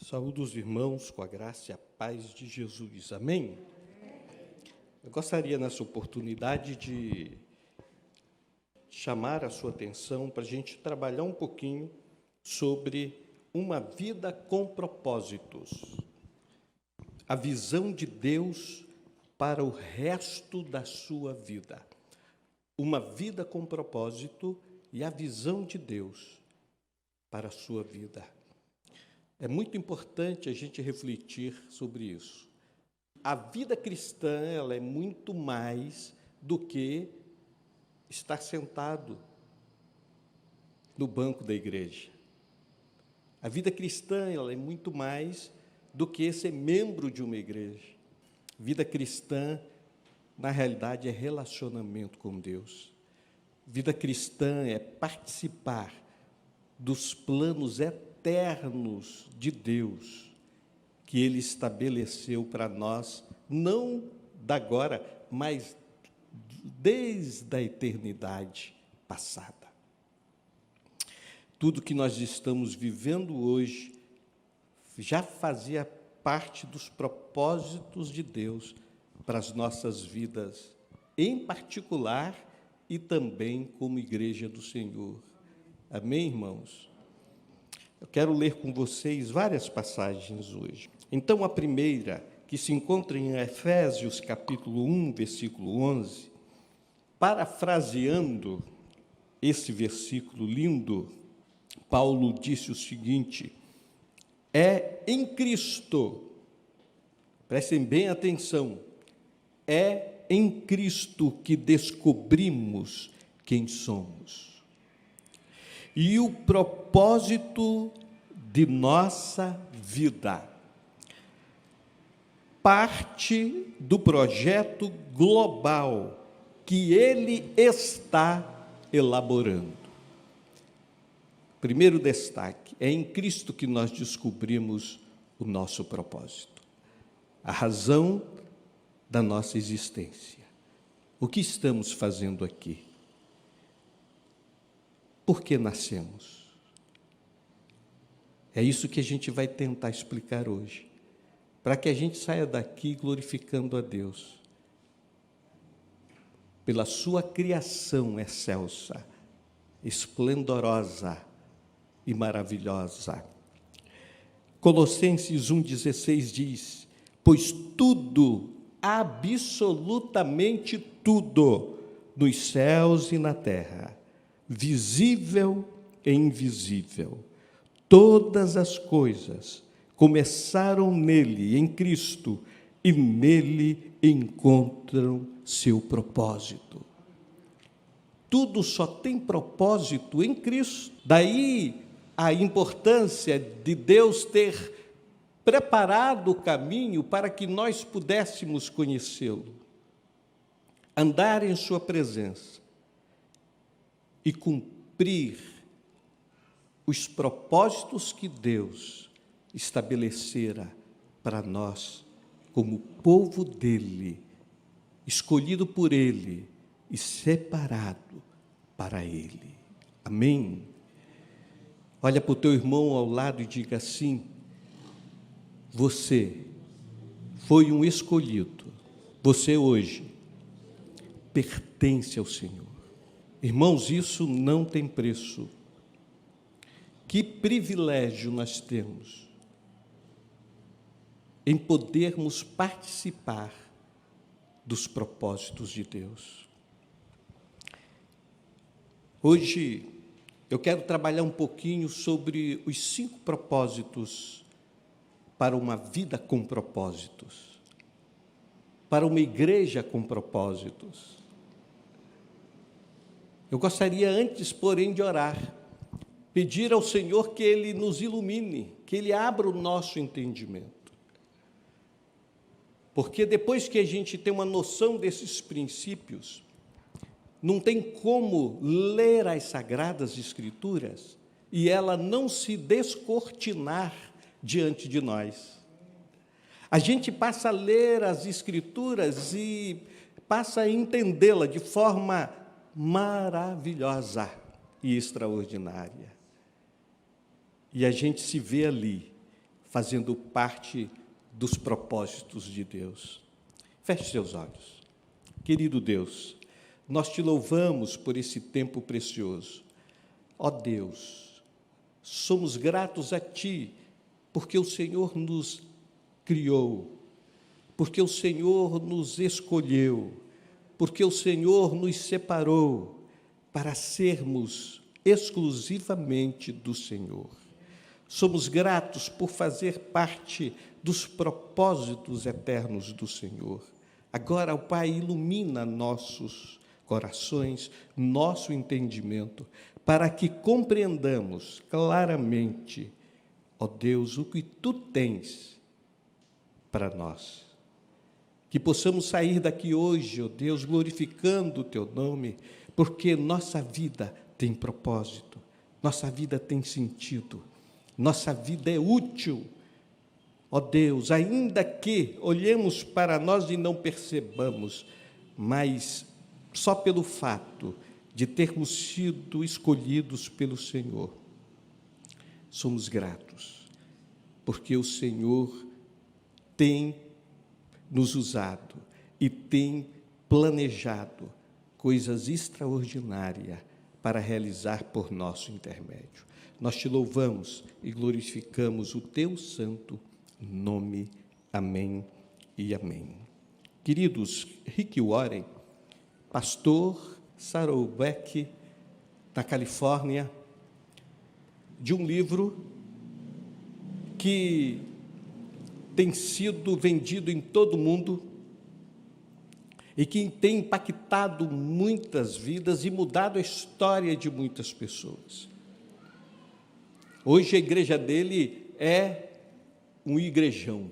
Saúdo os irmãos com a graça e a paz de Jesus. Amém? Eu gostaria, nessa oportunidade, de chamar a sua atenção para a gente trabalhar um pouquinho sobre uma vida com propósitos. A visão de Deus para o resto da sua vida. Uma vida com propósito e a visão de Deus para a sua vida. É muito importante a gente refletir sobre isso. A vida cristã, ela é muito mais do que estar sentado no banco da igreja. A vida cristã, ela é muito mais do que ser membro de uma igreja. Vida cristã, na realidade, é relacionamento com Deus. Vida cristã é participar dos planos eternos de Deus, que Ele estabeleceu para nós, não da agora, mas desde a eternidade passada. Tudo que nós estamos vivendo hoje já fazia parte dos propósitos de Deus para as nossas vidas, em particular e também como igreja do Senhor. Amém, irmãos? Eu quero ler com vocês várias passagens hoje. Então, a primeira, que se encontra em Efésios, capítulo 1, versículo 11, parafraseando esse versículo lindo, Paulo disse o seguinte: é em Cristo, prestem bem atenção, é em Cristo que descobrimos quem somos. E o propósito de nossa vida. Parte do projeto global que Ele está elaborando. Primeiro destaque, é em Cristo que nós descobrimos o nosso propósito, a razão da nossa existência. O que estamos fazendo aqui? Por que nascemos? É isso que a gente vai tentar explicar hoje, para que a gente saia daqui glorificando a Deus pela sua criação excelsa, esplendorosa e maravilhosa. Colossenses 1,16 diz: pois tudo, absolutamente tudo, nos céus e na terra, visível e invisível, todas as coisas começaram nele, em Cristo, e nele encontram seu propósito. Tudo só tem propósito em Cristo. Daí a importância de Deus ter preparado o caminho para que nós pudéssemos conhecê-lo, andar em sua presença e cumprir os propósitos que Deus estabelecera para nós, como povo dele, escolhido por ele e separado para ele. Amém? Olha para o teu irmão ao lado e diga assim: você foi um escolhido, você hoje pertence ao Senhor. Irmãos, isso não tem preço. Que privilégio nós temos em podermos participar dos propósitos de Deus. Hoje, eu quero trabalhar um pouquinho sobre os 5 propósitos para uma vida com propósitos, para uma igreja com propósitos. Eu gostaria antes, porém, de orar, pedir ao Senhor que Ele nos ilumine, que Ele abra o nosso entendimento. Porque depois que a gente tem uma noção desses princípios, não tem como ler as Sagradas Escrituras e ela não se descortinar diante de nós. A gente passa a ler as Escrituras e passa a entendê-la de forma maravilhosa e extraordinária. E a gente se vê ali, fazendo parte dos propósitos de Deus. Feche seus olhos. Querido Deus, nós te louvamos por esse tempo precioso. Ó Deus, somos gratos a Ti, porque o Senhor nos criou, porque o Senhor nos escolheu, porque o Senhor nos separou para sermos exclusivamente do Senhor. Somos gratos por fazer parte dos propósitos eternos do Senhor. Agora, o Pai, ilumina nossos corações, nosso entendimento, para que compreendamos claramente, ó Deus, o que Tu tens para nós. Que possamos sair daqui hoje, ó Deus, glorificando o Teu nome, porque nossa vida tem propósito, nossa vida tem sentido, nossa vida é útil. Ó Deus, ainda que olhemos para nós e não percebamos, mas só pelo fato de termos sido escolhidos pelo Senhor, somos gratos, porque o Senhor tem nos usado e tem planejado coisas extraordinárias para realizar por nosso intermédio. Nós te louvamos e glorificamos o Teu santo nome. Amém e amém. Queridos, Rick Warren, pastor Saddleback, na Califórnia, de um livro que tem sido vendido em todo o mundo e que tem impactado muitas vidas e mudado a história de muitas pessoas. Hoje a igreja dele é um igrejão,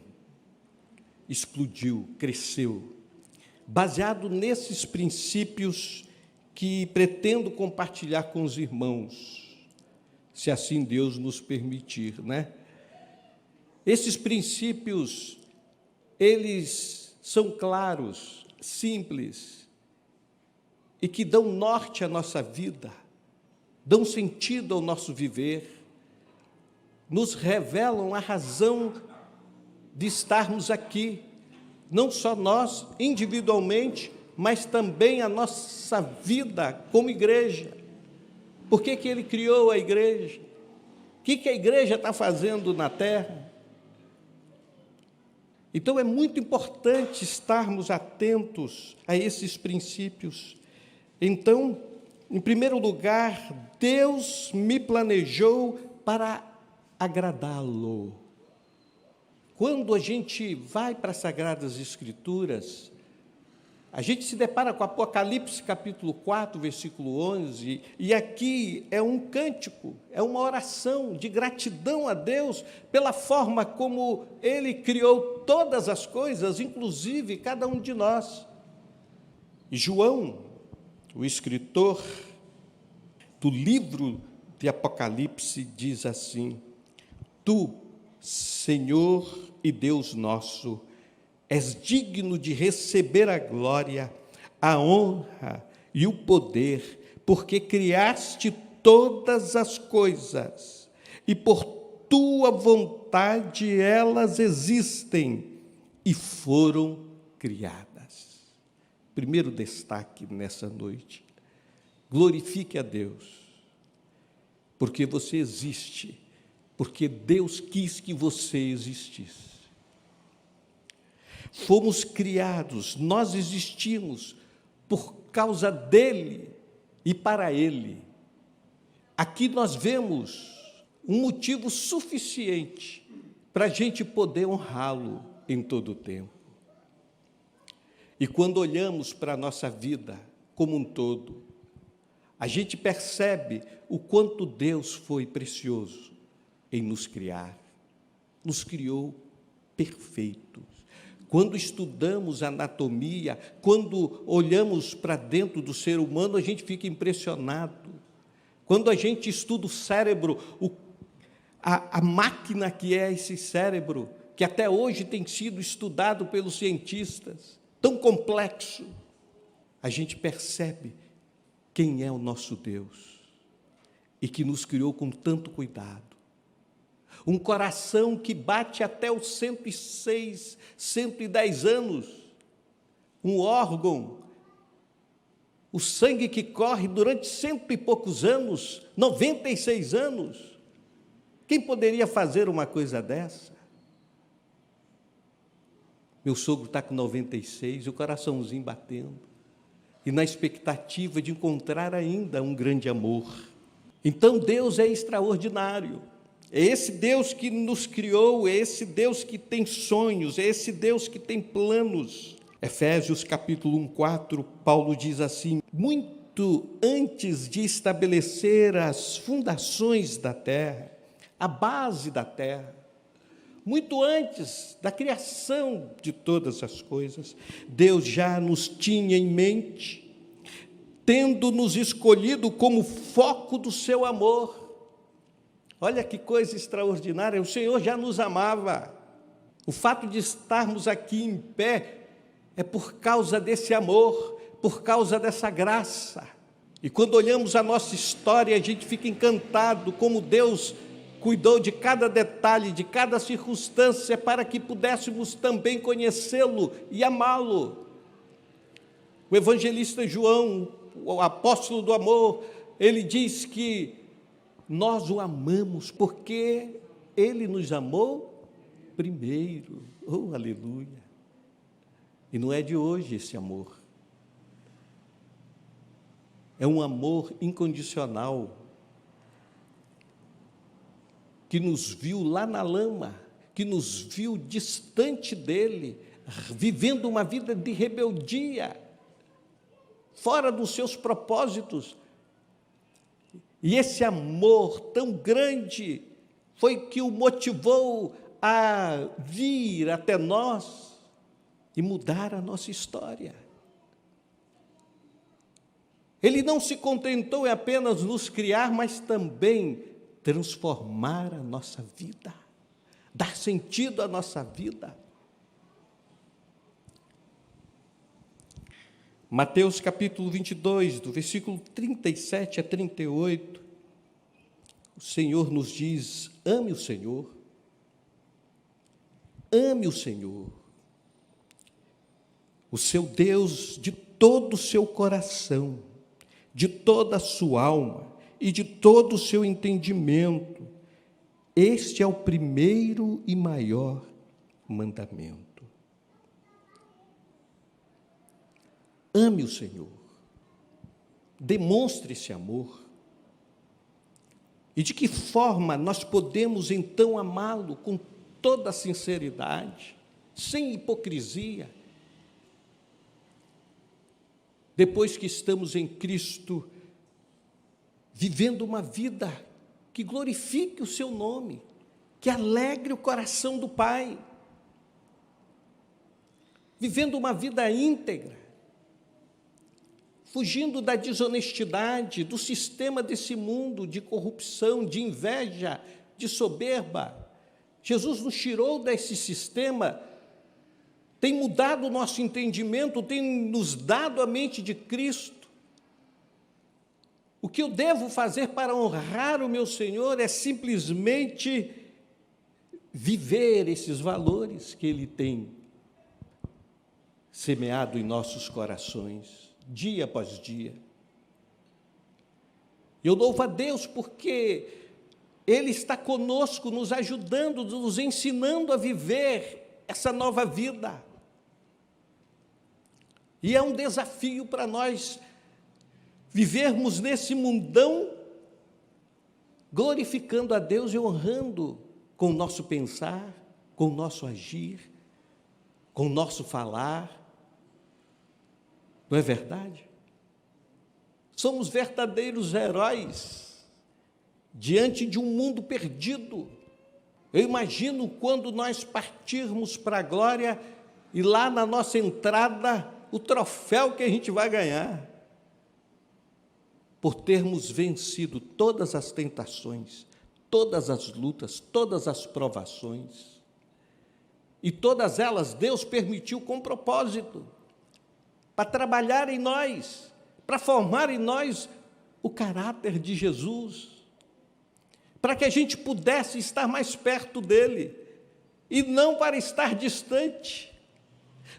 explodiu, cresceu, baseado nesses princípios que pretendo compartilhar com os irmãos, se assim Deus nos permitir, né? Esses princípios, eles são claros, simples, e que dão norte à nossa vida, dão sentido ao nosso viver, nos revelam a razão de estarmos aqui, não só nós individualmente, mas também a nossa vida como igreja. Por que Ele criou a igreja? O que a igreja está fazendo na terra? Então, é muito importante estarmos atentos a esses princípios. Então, em primeiro lugar, Deus me planejou para agradá-lo. Quando a gente vai para as Sagradas Escrituras, a gente se depara com Apocalipse capítulo 4, versículo 11, e aqui é um cântico, é uma oração de gratidão a Deus pela forma como Ele criou todas as coisas, inclusive cada um de nós. E João, o escritor do livro de Apocalipse, diz assim: Tu, Senhor e Deus nosso, és digno de receber a glória, a honra e o poder, porque criaste todas as coisas, e por tua vontade elas existem e foram criadas. Primeiro destaque nessa noite: glorifique a Deus, porque você existe, porque Deus quis que você existisse. Fomos criados, nós existimos por causa dEle e para Ele. Aqui nós vemos um motivo suficiente para a gente poder honrá-lo em todo o tempo. E quando olhamos para a nossa vida como um todo, a gente percebe o quanto Deus foi precioso em nos criar. Nos criou perfeitos. Quando estudamos anatomia, quando olhamos para dentro do ser humano, a gente fica impressionado. Quando a gente estuda o cérebro, a máquina que é esse cérebro, que até hoje tem sido estudado pelos cientistas, tão complexo, a gente percebe quem é o nosso Deus e que nos criou com tanto cuidado. um coração que bate até os 106, 110 anos, um órgão, o sangue que corre durante 100 e poucos anos, 96 anos. Quem poderia fazer uma coisa dessa? Meu sogro está com 96, o coraçãozinho batendo, e na expectativa de encontrar ainda um grande amor. Então Deus é extraordinário, é esse Deus que nos criou, é esse Deus que tem sonhos, é esse Deus que tem planos. Efésios capítulo 1:4, Paulo diz assim: muito antes de estabelecer as fundações da terra, a base da terra, muito antes da criação de todas as coisas, Deus já nos tinha em mente, tendo nos escolhido como foco do seu amor. Olha que coisa extraordinária, o Senhor já nos amava. O fato de estarmos aqui em pé é por causa desse amor, por causa dessa graça. E quando olhamos a nossa história, a gente fica encantado como Deus cuidou de cada detalhe, de cada circunstância, para que pudéssemos também conhecê-lo e amá-lo. O evangelista João, o apóstolo do amor, ele diz que nós o amamos porque ele nos amou primeiro. Oh, aleluia! E não é de hoje esse amor. É um amor incondicional, que nos viu lá na lama, que nos viu distante dele, vivendo uma vida de rebeldia, fora dos seus propósitos. E esse amor tão grande foi que o motivou a vir até nós e mudar a nossa história. Ele não se contentou em apenas nos criar, mas também transformar a nossa vida, dar sentido à nossa vida. Mateus capítulo 22, do versículo 37 a 38, o Senhor nos diz: ame o Senhor, o seu Deus, de todo o seu coração, de toda a sua alma e de todo o seu entendimento. Este é o primeiro e maior mandamento. Ame o Senhor, demonstre esse amor. E de que forma nós podemos então amá-lo com toda a sinceridade, sem hipocrisia? Depois que estamos em Cristo, vivendo uma vida que glorifique o seu nome, que alegre o coração do Pai, vivendo uma vida íntegra, fugindo da desonestidade, do sistema desse mundo, de corrupção, de inveja, de soberba. Jesus nos tirou desse sistema, tem mudado o nosso entendimento, tem nos dado a mente de Cristo. O que eu devo fazer para honrar o meu Senhor é simplesmente viver esses valores que Ele tem semeado em nossos corações, dia após dia. Eu louvo a Deus porque Ele está conosco, nos ajudando, nos ensinando a viver essa nova vida. E é um desafio para nós vivermos nesse mundão, glorificando a Deus e honrando com o nosso pensar, com o nosso agir, com o nosso falar. Não é verdade? Somos verdadeiros heróis diante de um mundo perdido. Eu imagino quando nós partirmos para a glória e lá na nossa entrada, o troféu que a gente vai ganhar, por termos vencido todas as tentações, todas as lutas, todas as provações. E todas elas Deus permitiu com propósito, para trabalhar em nós, para formar em nós o caráter de Jesus, para que a gente pudesse estar mais perto dele, e não para estar distante.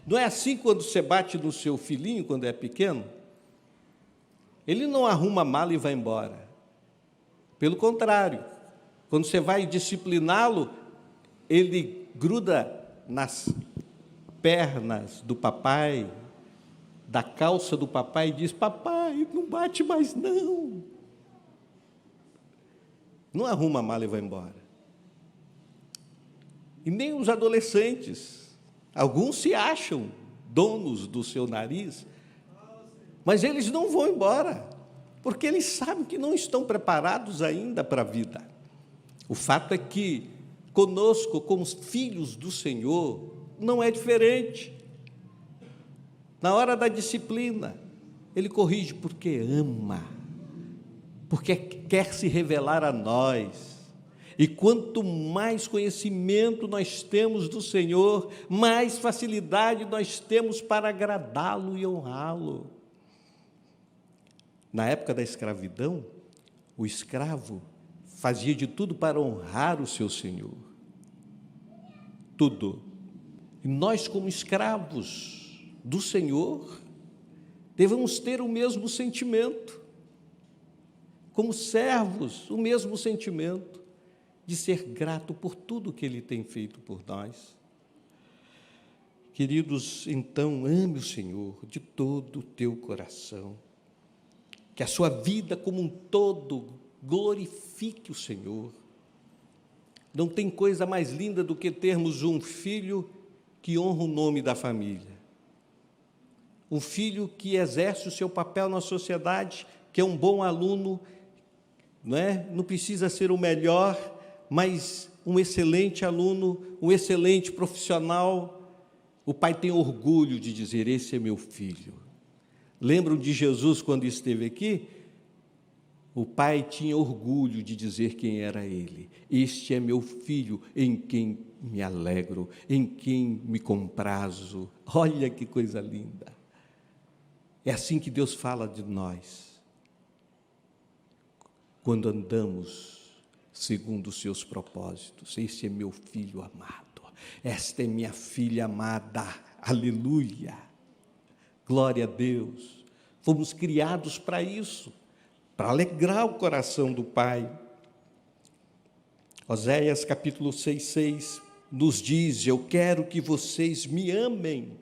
Não é assim quando você bate no seu filhinho, quando é pequeno? Ele não arruma a mala e vai embora. Pelo contrário, quando você vai discipliná-lo, ele gruda nas pernas do papai, da calça do papai, e diz: papai, não bate mais não. Não arruma a mala e vai embora. E nem os adolescentes. Alguns se acham donos do seu nariz, mas eles não vão embora, porque eles sabem que não estão preparados ainda para a vida. O fato é que, conosco, como filhos do Senhor, não é diferente. Na hora da disciplina, ele corrige porque ama, porque quer se revelar a nós. E quanto mais conhecimento nós temos do Senhor, mais facilidade nós temos para agradá-lo e honrá-lo. Na época da escravidão, o escravo fazia de tudo para honrar o seu senhor. Tudo. E nós, como escravos do Senhor, devemos ter o mesmo sentimento. Como servos, o mesmo sentimento de ser grato por tudo que Ele tem feito por nós. Queridos, então, ame o Senhor de todo o teu coração, que a sua vida como um todo glorifique o Senhor. Não tem coisa mais linda do que termos um filho que honra o nome da família, um filho que exerce o seu papel na sociedade, que é um bom aluno, não precisa ser o melhor, mas um excelente aluno, um excelente profissional. O pai tem orgulho de dizer: esse é meu filho. Lembram de Jesus quando esteve aqui? O pai tinha orgulho de dizer quem era ele. Este é meu filho, em quem me alegro, em quem me comprazo. Olha que coisa linda. É assim que Deus fala de nós, quando andamos segundo os seus propósitos. Este é meu filho amado, esta é minha filha amada, aleluia, glória a Deus. Fomos criados para isso, para alegrar o coração do Pai. Oséias capítulo 6:6 nos diz: eu quero que vocês me amem,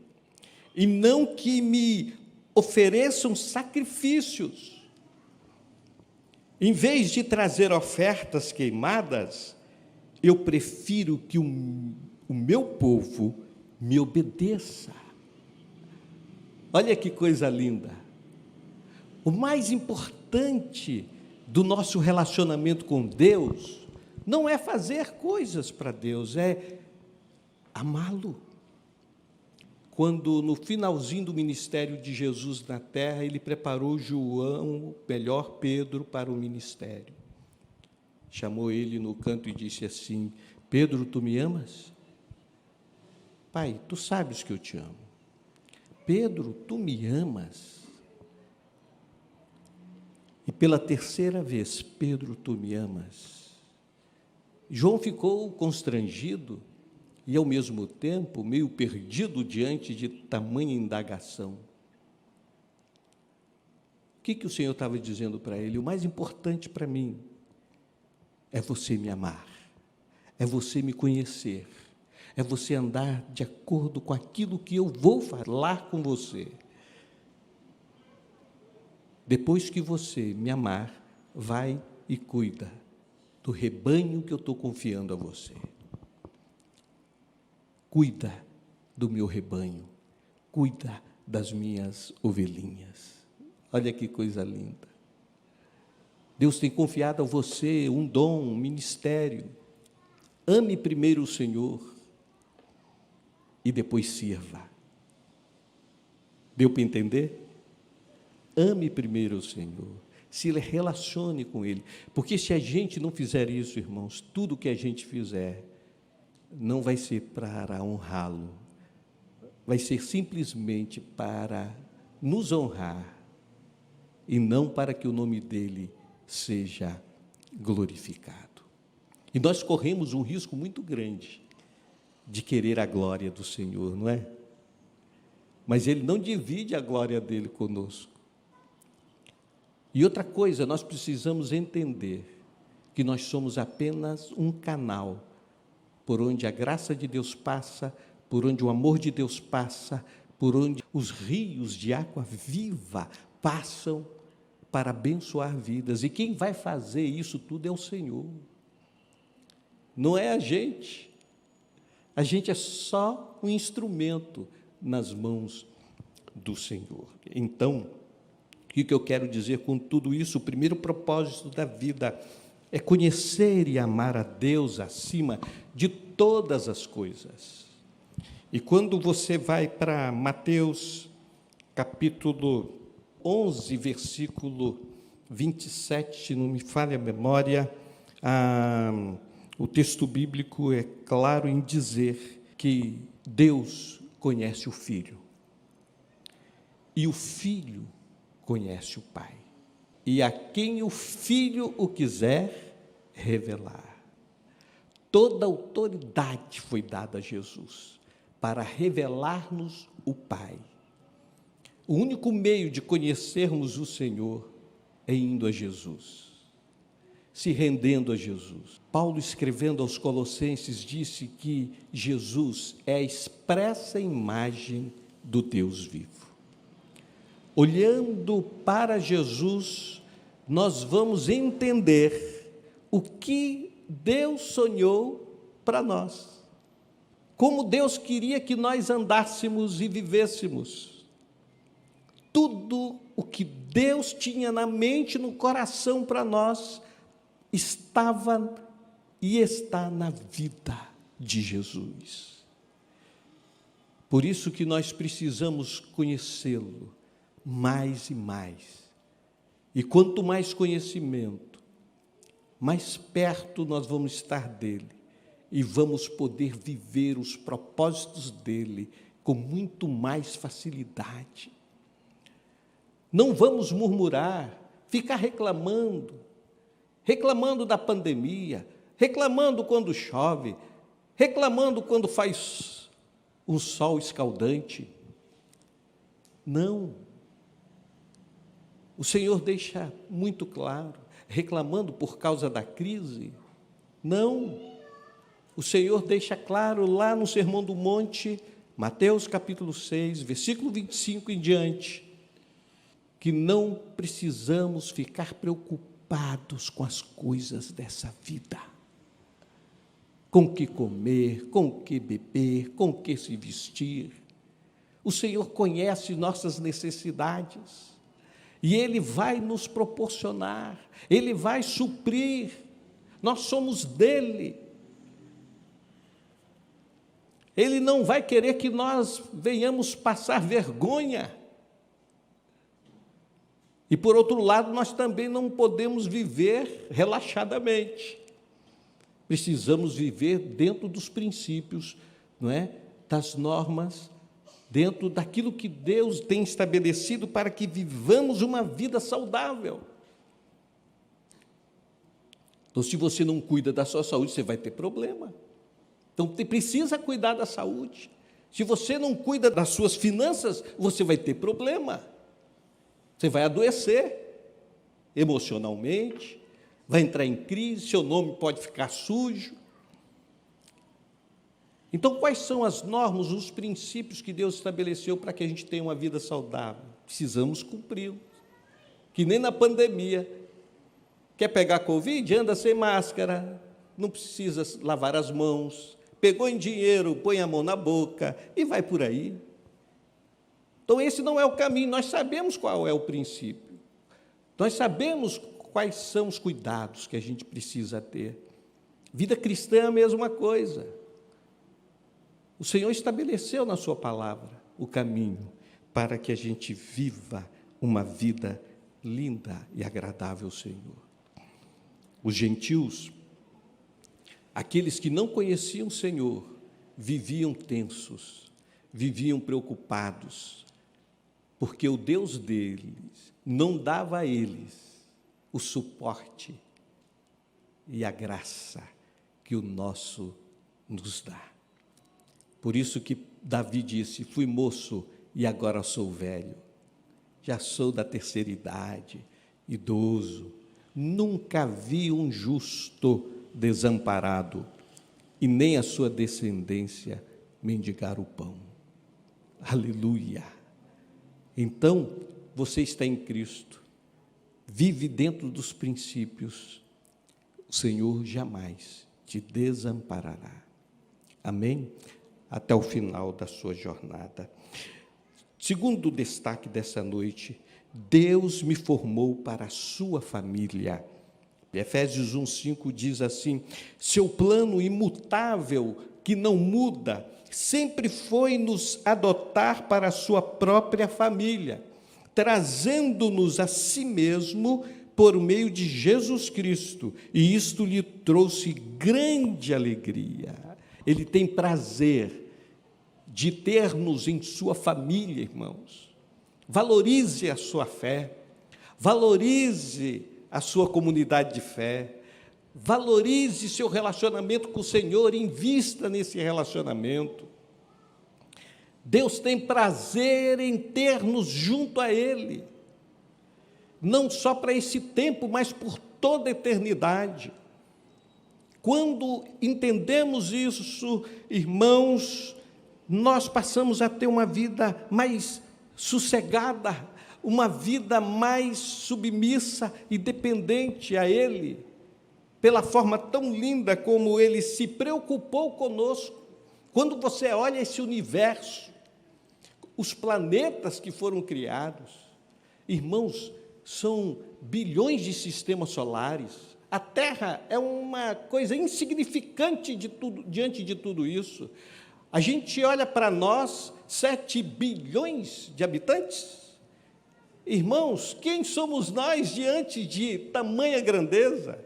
e não que me ofereçam sacrifícios. Em vez de trazer ofertas queimadas, eu prefiro que o meu povo me obedeça. Olha que coisa linda. O mais importante do nosso relacionamento com Deus não é fazer coisas para Deus, é amá-lo. Quando no finalzinho do ministério de Jesus na terra, ele preparou João, melhor Pedro, para o ministério. Chamou ele no canto e disse assim: Pedro, tu me amas? Pai, tu sabes que eu te amo. Pedro, tu me amas? E pela terceira vez: Pedro, tu me amas? João ficou constrangido e, ao mesmo tempo, meio perdido diante de tamanha indagação. O que o Senhor estava dizendo para ele? O mais importante para mim é você me amar, é você me conhecer, é você andar de acordo com aquilo que eu vou falar com você. Depois que você me amar, vai e cuida do rebanho que eu estou confiando a você. Cuida do meu rebanho, cuida das minhas ovelhinhas. Olha que coisa linda. Deus tem confiado a você um dom, um ministério. Ame primeiro o Senhor e depois sirva. Deu para entender? Ame primeiro o Senhor, se relacione com Ele, porque se a gente não fizer isso, irmãos, tudo que a gente fizer não vai ser para honrá-lo, vai ser simplesmente para nos honrar e não para que o nome dele seja glorificado. E nós corremos um risco muito grande de querer a glória do Senhor, não é? Mas Ele não divide a glória dele conosco. E outra coisa, nós precisamos entender que nós somos apenas um canal por onde a graça de Deus passa, por onde o amor de Deus passa, por onde os rios de água viva passam para abençoar vidas. E quem vai fazer isso tudo é o Senhor. Não é a gente. A gente é só um instrumento nas mãos do Senhor. Então, o que eu quero dizer com tudo isso? O primeiro propósito da vida é conhecer e amar a Deus acima de todas as coisas. E quando você vai para Mateus, capítulo 11, versículo 27, se não me falha a memória, o texto bíblico é claro em dizer que Deus conhece o Filho. E o Filho conhece o Pai. E a quem o Filho o quiser revelar. Toda autoridade foi dada a Jesus para revelar-nos o Pai. O único meio de conhecermos o Senhor é indo a Jesus, se rendendo a Jesus. Paulo, escrevendo aos Colossenses, disse que Jesus é a expressa imagem do Deus vivo. Olhando para Jesus, nós vamos entender o que Deus sonhou para nós, como Deus queria que nós andássemos e vivêssemos. Tudo o que Deus tinha na mente, no coração para nós, estava e está na vida de Jesus. Por isso que nós precisamos conhecê-lo mais e mais. E quanto mais conhecimento, mais perto nós vamos estar dele e vamos poder viver os propósitos dele com muito mais facilidade. Não vamos murmurar, ficar reclamando da pandemia, reclamando quando chove, reclamando quando faz um sol escaldante. Não. O Senhor deixa muito claro, reclamando por causa da crise. Não. O Senhor deixa claro lá no Sermão do Monte, Mateus capítulo 6, versículo 25 em diante, que não precisamos ficar preocupados com as coisas dessa vida. Com o que comer, com o que beber, com o que se vestir. O Senhor conhece nossas necessidades e Ele vai nos proporcionar, Ele vai suprir. Nós somos dEle. Ele não vai querer que nós venhamos passar vergonha. E, por outro lado, nós também não podemos viver relaxadamente. Precisamos viver dentro dos princípios, não é? Das normas, dentro daquilo que Deus tem estabelecido para que vivamos uma vida saudável. Então, se você não cuida da sua saúde, você vai ter problema. Então, precisa cuidar da saúde. Se você não cuida das suas finanças, você vai ter problema. Você vai adoecer emocionalmente, vai entrar em crise, seu nome pode ficar sujo. Então, quais são as normas, os princípios que Deus estabeleceu para que a gente tenha uma vida saudável? Precisamos cumpri-los. Que nem na pandemia. Quer pegar Covid? Anda sem máscara, não precisa lavar as mãos, pegou em dinheiro, põe a mão na boca e vai por aí. Então, esse não é o caminho, nós sabemos qual é o princípio. Nós sabemos quais são os cuidados que a gente precisa ter. Vida cristã é a mesma coisa. O Senhor estabeleceu na sua palavra o caminho para que a gente viva uma vida linda e agradável ao Senhor. Os gentios, aqueles que não conheciam o Senhor, viviam tensos, viviam preocupados, porque o Deus deles não dava a eles o suporte e a graça que o nosso nos dá. Por isso que Davi disse: fui moço e agora sou velho. Já sou da terceira idade, idoso. Nunca vi um justo desamparado, e nem a sua descendência mendigar o pão. Aleluia! Então, você está em Cristo, vive dentro dos princípios, o Senhor jamais te desamparará. Amém? Até o final da sua jornada. Segundo destaque dessa noite, Deus me formou para a sua família. Efésios 1:5 diz assim: seu plano imutável, que não muda, sempre foi nos adotar para a sua própria família, trazendo-nos a si mesmo por meio de Jesus Cristo, e isto lhe trouxe grande alegria. Ele tem prazer de ter-nos em sua família, irmãos. Valorize a sua fé, valorize a sua comunidade de fé, valorize seu relacionamento com o Senhor, invista nesse relacionamento. Deus tem prazer em ter-nos junto a Ele, não só para esse tempo, mas por toda a eternidade. Quando entendemos isso, irmãos, nós passamos a ter uma vida mais sossegada, uma vida mais submissa e dependente a Ele, pela forma tão linda como Ele se preocupou conosco. Quando você olha esse universo, os planetas que foram criados, irmãos, são bilhões de sistemas solares. A Terra é uma coisa insignificante diante de tudo isso. A gente olha para nós, 7 bilhões de habitantes. Irmãos, quem somos nós diante de tamanha grandeza?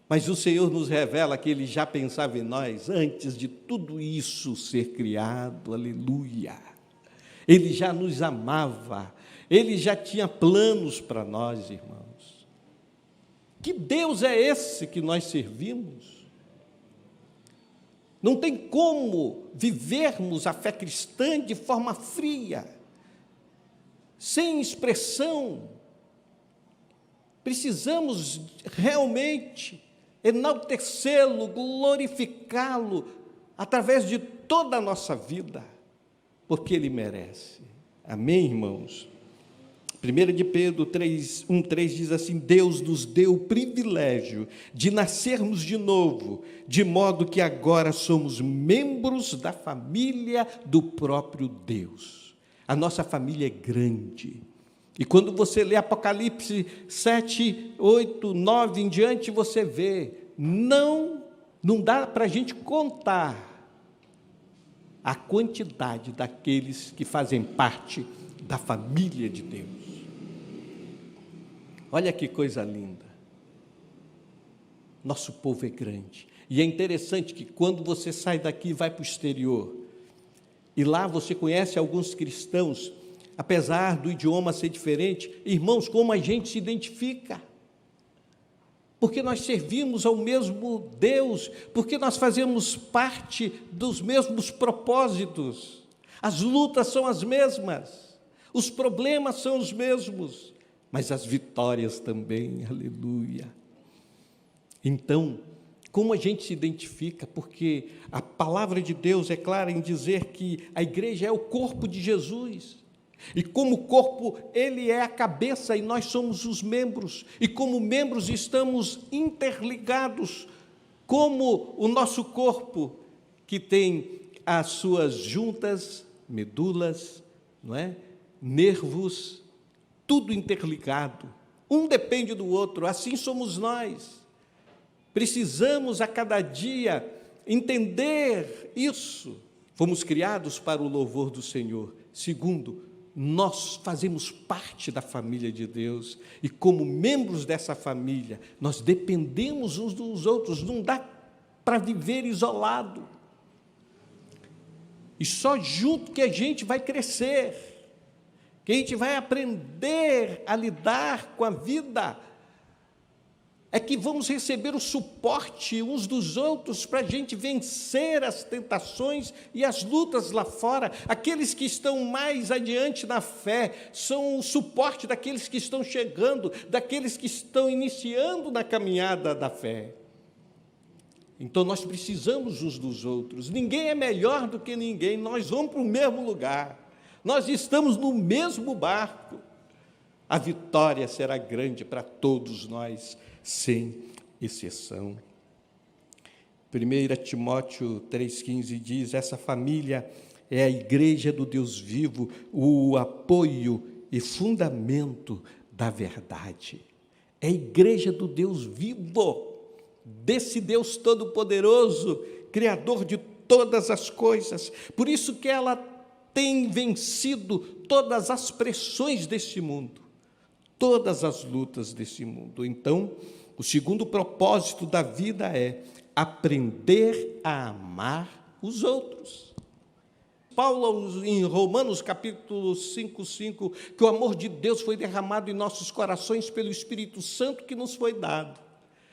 Mas o Senhor nos revela que Ele já pensava em nós antes de tudo isso ser criado, aleluia. Ele já nos amava, Ele já tinha planos para nós, irmãos. Que Deus é esse que nós servimos? Não tem como vivermos a fé cristã de forma fria, sem expressão. Precisamos realmente enaltecê-lo, glorificá-lo, através de toda a nossa vida, porque Ele merece. Amém, irmãos? 1 de Pedro 1:3 diz assim: Deus nos deu o privilégio de nascermos de novo, de modo que agora somos membros da família do próprio Deus. A nossa família é grande. E quando você lê Apocalipse 7, 8, 9 em diante, você vê, não dá para a gente contar a quantidade daqueles que fazem parte da família de Deus. Olha que coisa linda. Nosso povo é grande. E é interessante que quando você sai daqui e vai para o exterior, e lá você conhece alguns cristãos, apesar do idioma ser diferente, irmãos, como a gente se identifica? Porque nós servimos ao mesmo Deus, porque nós fazemos parte dos mesmos propósitos. As lutas são as mesmas, os problemas são os mesmos, mas as vitórias também, aleluia. Então, como a gente se identifica? Porque a palavra de Deus é clara em dizer que a igreja é o corpo de Jesus, e como corpo, Ele é a cabeça e nós somos os membros, e como membros estamos interligados, como o nosso corpo, que tem as suas juntas, medulas, não é? Nervos, tudo interligado, um depende do outro, assim somos nós. Precisamos a cada dia entender isso. Fomos criados para o louvor do Senhor. Segundo, nós fazemos parte da família de Deus, e como membros dessa família, nós dependemos uns dos outros, não dá para viver isolado. E só junto que a gente vai crescer, que a gente vai aprender a lidar com a vida. é que vamos receber o suporte uns dos outros para a gente vencer as tentações e as lutas lá fora. Aqueles que estão mais adiante na fé são o suporte daqueles que estão chegando, daqueles que estão iniciando na caminhada da fé. Então nós precisamos uns dos outros. Ninguém é melhor do que ninguém, nós vamos para o mesmo lugar, nós estamos no mesmo barco. A vitória será grande para todos nós, sem exceção. 1 Timóteo 3,15 diz: essa família é a igreja do Deus vivo, o apoio e fundamento da verdade. É a igreja do Deus vivo, desse Deus todo-poderoso, Criador de todas as coisas. Por isso que ela tem vencido todas as pressões deste mundo, todas as lutas desse mundo. Então, o segundo propósito da vida é aprender a amar os outros. Paulo, em Romanos capítulo 5:5, que o amor de Deus foi derramado em nossos corações pelo Espírito Santo que nos foi dado.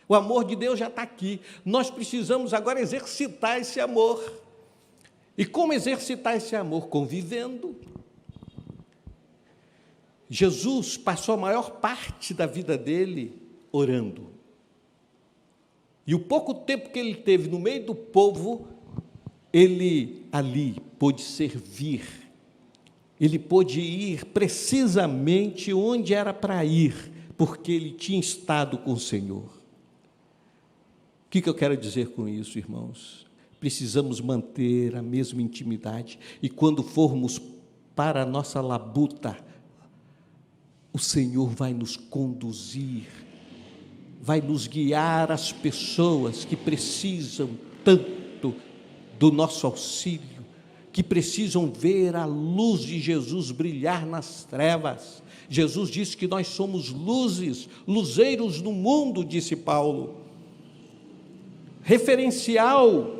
O amor de Deus já está aqui. Nós precisamos agora exercitar esse amor. E como exercitar esse amor? Convivendo. Jesus passou a maior parte da vida dele orando. E o pouco tempo que ele teve no meio do povo, ele ali pôde servir. Ele pôde ir precisamente onde era para ir, porque ele tinha estado com o Senhor. O que eu quero dizer com isso, irmãos? Precisamos manter a mesma intimidade, e quando formos para a nossa labuta, o Senhor vai nos conduzir, vai nos guiar às pessoas que precisam tanto do nosso auxílio, que precisam ver a luz de Jesus brilhar nas trevas. Jesus disse que nós somos luzes, luzeiros no mundo, disse Paulo. Referencial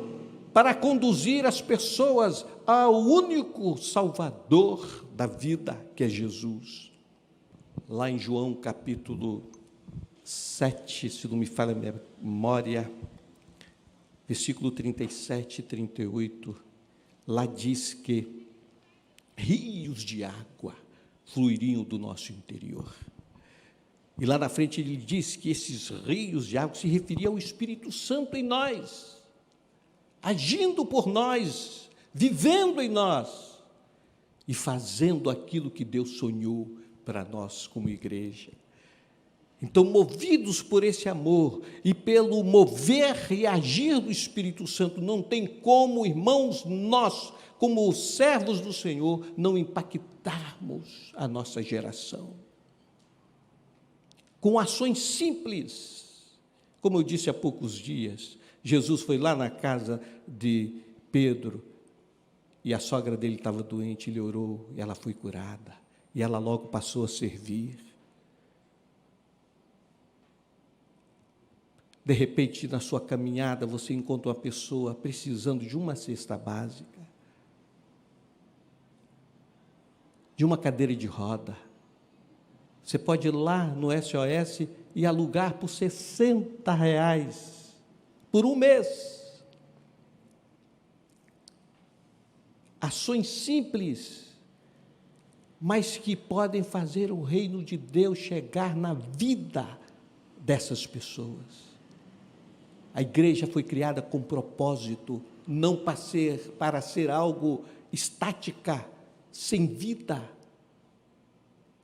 para conduzir as pessoas ao único Salvador da vida, que é Jesus. Lá em João capítulo 7, se não me falha a memória, versículo 37 e 38, lá diz que rios de água fluiriam do nosso interior. E lá na frente ele diz que esses rios de água se referiam ao Espírito Santo em nós, agindo por nós, vivendo em nós e fazendo aquilo que Deus sonhou para nós como igreja. Então, movidos por esse amor e pelo mover e agir do Espírito Santo, não tem como, irmãos, nós, como servos do Senhor, não impactarmos a nossa geração. Com ações simples, como eu disse há poucos dias, Jesus foi lá na casa de Pedro e a sogra dele estava doente, ele orou e ela foi curada, e ela logo passou a servir. De repente, na sua caminhada, você encontra uma pessoa precisando de uma cesta básica, de uma cadeira de roda. Você pode ir lá no SOS e alugar por R$60 por um mês. Ações simples, mas que podem fazer o reino de Deus chegar na vida dessas pessoas. A igreja foi criada com propósito, não para ser algo estática, sem vida.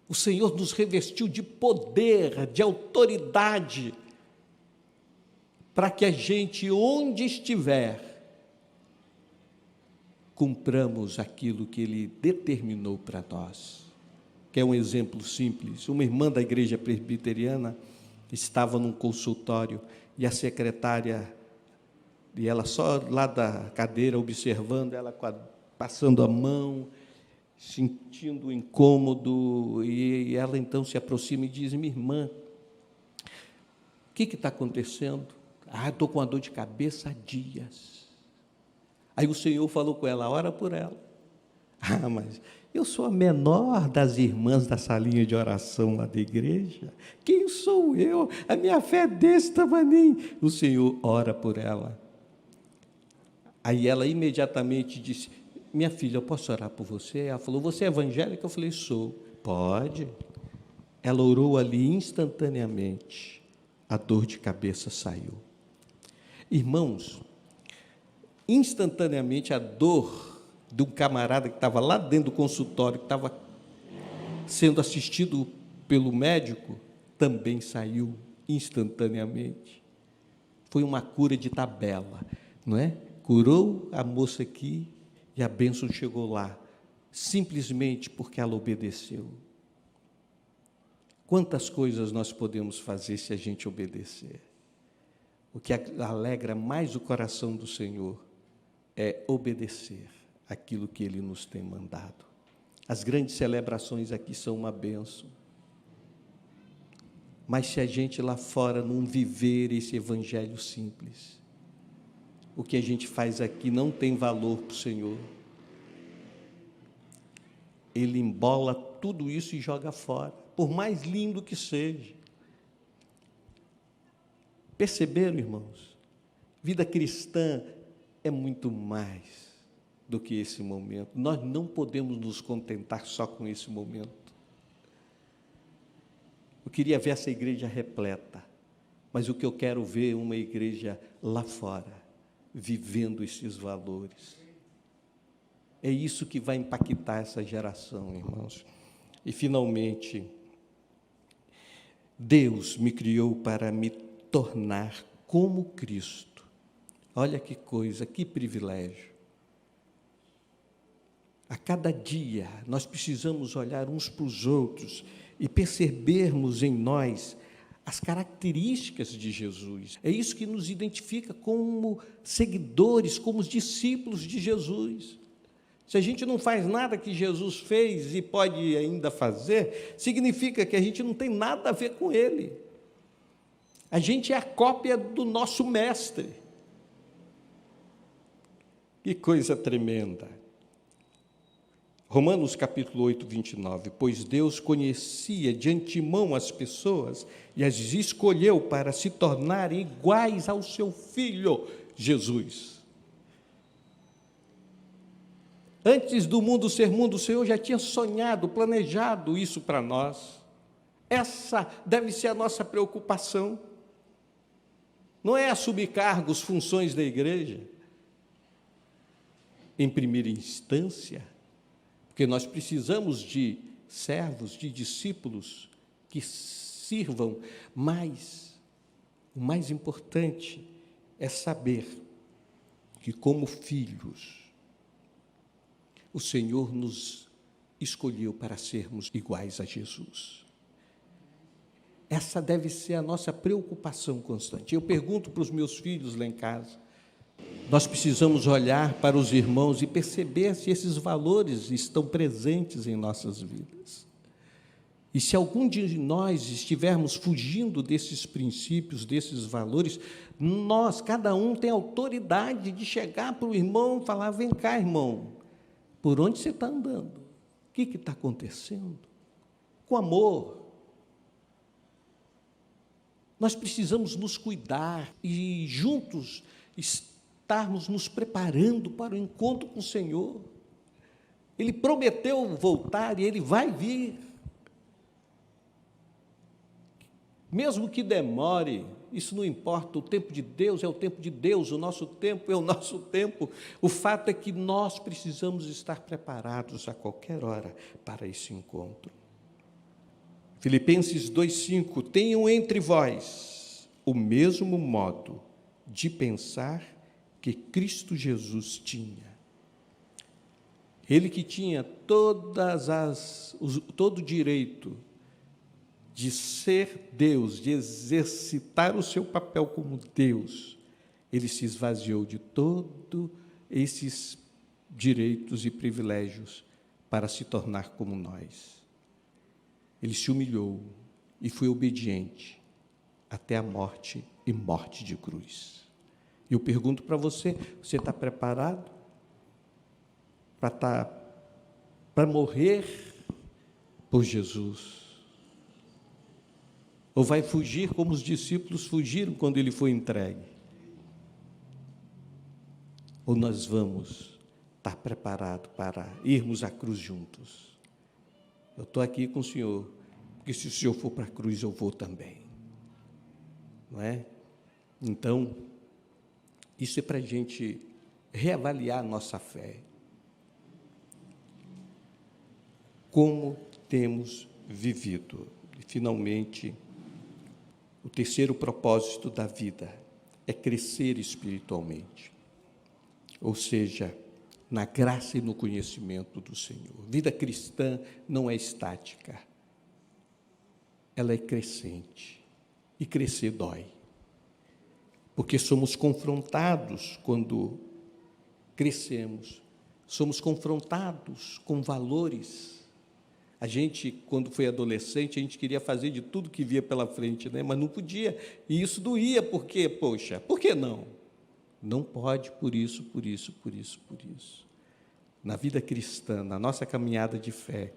O Senhor nos revestiu de poder, de autoridade, para que a gente, onde estiver, cumpramos aquilo que Ele determinou para nós. Que é um exemplo simples. Uma irmã da igreja presbiteriana estava num consultório e a secretária, e ela só lá da cadeira observando, ela passando a mão, sentindo o incômodo, e ela então se aproxima e diz: minha irmã, o que está acontecendo? Estou com uma dor de cabeça há dias. Aí o Senhor falou com ela: ora por ela. Ah, mas eu sou a menor das irmãs da salinha de oração lá da igreja. Quem sou eu? A minha fé é desse tamaninho. O Senhor ora por ela. Aí ela imediatamente disse: minha filha, eu posso orar por você? Ela falou: você é evangélica? Eu falei: sou. Pode. Ela orou ali instantaneamente. A dor de cabeça saiu. Irmãos, instantaneamente a dor de um camarada que estava lá dentro do consultório, que estava sendo assistido pelo médico, também saiu instantaneamente. Foi uma cura de tabela, não é? Curou a moça aqui e a bênção chegou lá, simplesmente porque ela obedeceu. Quantas coisas nós podemos fazer se a gente obedecer? O que alegra mais o coração do Senhor é obedecer aquilo que Ele nos tem mandado. As grandes celebrações aqui são uma bênção. Mas se a gente lá fora não viver esse evangelho simples, o que a gente faz aqui não tem valor para o Senhor. Ele embola tudo isso e joga fora, por mais lindo que seja. Perceberam, irmãos? Vida cristã é muito mais do que esse momento. Nós não podemos nos contentar só com esse momento. Eu queria ver essa igreja repleta, mas o que eu quero ver é uma igreja lá fora, vivendo esses valores. É isso que vai impactar essa geração, irmãos. E, finalmente, Deus me criou para me tornar como Cristo. Olha que coisa, que privilégio. A cada dia, nós precisamos olhar uns para os outros e percebermos em nós as características de Jesus. É isso que nos identifica como seguidores, como os discípulos de Jesus. Se a gente não faz nada que Jesus fez e pode ainda fazer, significa que a gente não tem nada a ver com Ele. A gente é a cópia do nosso mestre. Que coisa tremenda. Romanos capítulo 8, 29. Pois Deus conhecia de antemão as pessoas e as escolheu para se tornarem iguais ao seu Filho, Jesus. Antes do mundo ser mundo, o Senhor já tinha sonhado, planejado isso para nós. Essa deve ser a nossa preocupação. Não é assumir cargos, funções da igreja, em primeira instância, porque nós precisamos de servos, de discípulos que sirvam, mas o mais importante é saber que, como filhos, o Senhor nos escolheu para sermos iguais a Jesus. Essa deve ser a nossa preocupação constante. Eu pergunto para os meus filhos lá em casa, nós precisamos olhar para os irmãos e perceber se esses valores estão presentes em nossas vidas. E se algum de nós estivermos fugindo desses princípios, desses valores, nós, cada um tem autoridade de chegar para o irmão e falar: vem cá, irmão, por onde você está andando? O que está acontecendo? Com amor. Nós precisamos nos cuidar e juntos estarmos nos preparando para o encontro com o Senhor. Ele prometeu voltar e Ele vai vir. Mesmo que demore, isso não importa, o tempo de Deus é o tempo de Deus, o nosso tempo é o nosso tempo. O fato é que nós precisamos estar preparados a qualquer hora para esse encontro. Filipenses 2,5: tenham entre vós o mesmo modo de pensar que Cristo Jesus tinha. Ele que tinha todo o direito de ser Deus, de exercitar o seu papel como Deus, ele se esvaziou de todos esses direitos e privilégios para se tornar como nós. Ele se humilhou e foi obediente até a morte e morte de cruz. Eu pergunto para você, você está preparado para estar para morrer por Jesus? Ou vai fugir como os discípulos fugiram quando ele foi entregue? Ou nós vamos estar preparados para irmos à cruz juntos? Eu estou aqui com o Senhor, porque se o Senhor for para a cruz, eu vou também. Não é? Então, isso é para a gente reavaliar a nossa fé. Como temos vivido? E, finalmente, o terceiro propósito da vida é crescer espiritualmente. Ou seja, na graça e no conhecimento do Senhor. Vida cristã não é estática. Ela é crescente. E crescer dói. Porque somos confrontados quando crescemos. Somos confrontados com valores. A gente, quando foi adolescente, a gente queria fazer de tudo que via pela frente, né? Mas não podia. E isso doía, porque, poxa, por que não? Não pode por isso, por isso, por isso, por isso. Na vida cristã, na nossa caminhada de fé,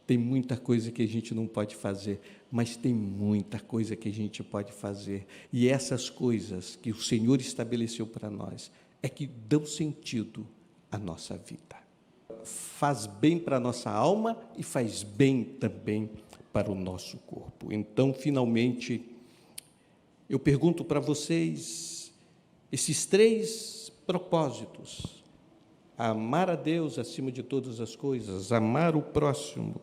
tem muita coisa que a gente não pode fazer, mas tem muita coisa que a gente pode fazer. E essas coisas que o Senhor estabeleceu para nós é que dão sentido à nossa vida. Faz bem para a nossa alma e faz bem também para o nosso corpo. Então, finalmente, eu pergunto para vocês, esses 3 propósitos: amar a Deus acima de todas as coisas, amar o próximo,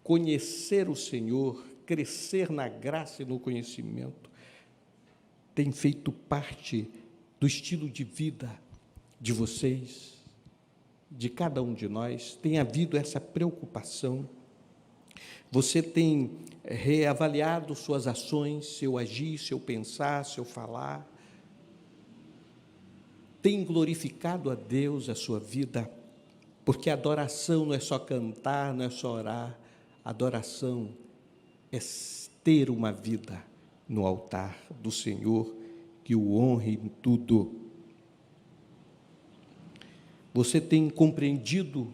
conhecer o Senhor, crescer na graça e no conhecimento, tem feito parte do estilo de vida de vocês, de cada um de nós? Tem havido essa preocupação? Você tem reavaliado suas ações, seu agir, seu pensar, seu falar? Tem glorificado a Deus a sua vida? Porque a adoração não é só cantar, não é só orar. A adoração é ter uma vida no altar do Senhor, que o honre em tudo. Você tem compreendido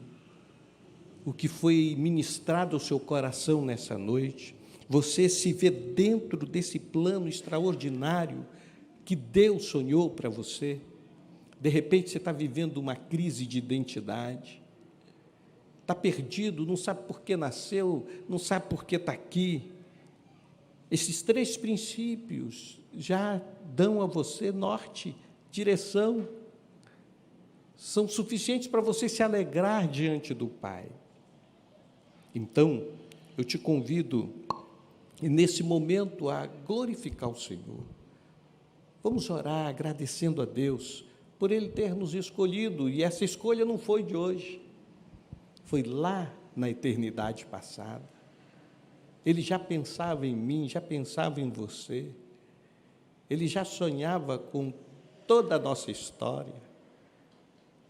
o que foi ministrado ao seu coração nessa noite? Você se vê dentro desse plano extraordinário que Deus sonhou para você? De repente você está vivendo uma crise de identidade, está perdido, não sabe por que nasceu, não sabe por que está aqui. Esses 3 princípios já dão a você norte, direção, são suficientes para você se alegrar diante do Pai. Então, eu te convido, nesse momento, a glorificar o Senhor. Vamos orar agradecendo a Deus por Ele ter nos escolhido, e essa escolha não foi de hoje, foi lá na eternidade passada. Ele já pensava em mim, já pensava em você, Ele já sonhava com toda a nossa história.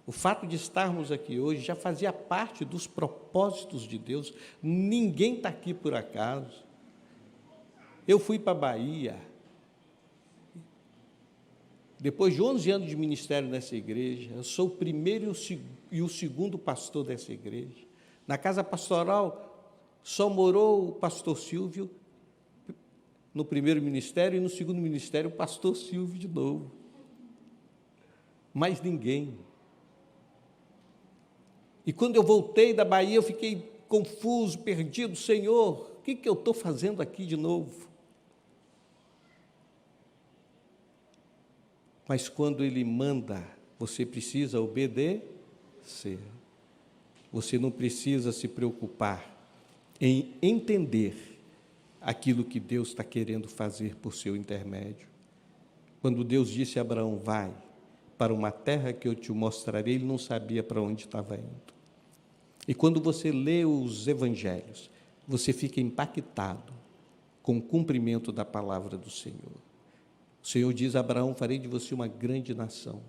O fato de estarmos aqui hoje já fazia parte dos propósitos de Deus. Ninguém está aqui por acaso. Eu fui para a Bahia, depois de 11 anos de ministério nessa igreja. Eu sou o primeiro e o segundo pastor dessa igreja. Na casa pastoral só morou o pastor Silvio no primeiro ministério, e no segundo ministério o pastor Silvio de novo. Mais ninguém. E quando eu voltei da Bahia, eu fiquei confuso, perdido. Senhor, o que eu estou fazendo aqui de novo? Mas quando Ele manda, você precisa obedecer. Você não precisa se preocupar em entender aquilo que Deus está querendo fazer por seu intermédio. Quando Deus disse a Abraão, vai para uma terra que eu te mostrarei, ele não sabia para onde estava indo. E quando você lê os evangelhos, você fica impactado com o cumprimento da palavra do Senhor. O Senhor diz a Abraão, farei de você uma grande nação.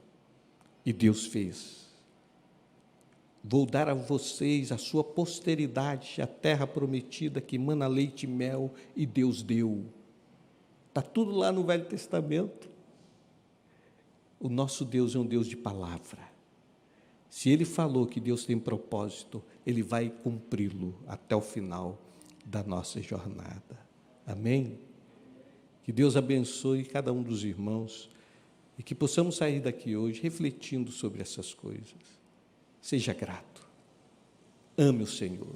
E Deus fez. Vou dar a vocês, a sua posteridade, a terra prometida que mana leite e mel, e Deus deu. Está tudo lá no Velho Testamento. O nosso Deus é um Deus de palavra. Se Ele falou que Deus tem propósito, Ele vai cumpri-lo até o final da nossa jornada. Amém? Que Deus abençoe cada um dos irmãos e que possamos sair daqui hoje refletindo sobre essas coisas. Seja grato. Ame o Senhor.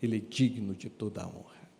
Ele é digno de toda a honra.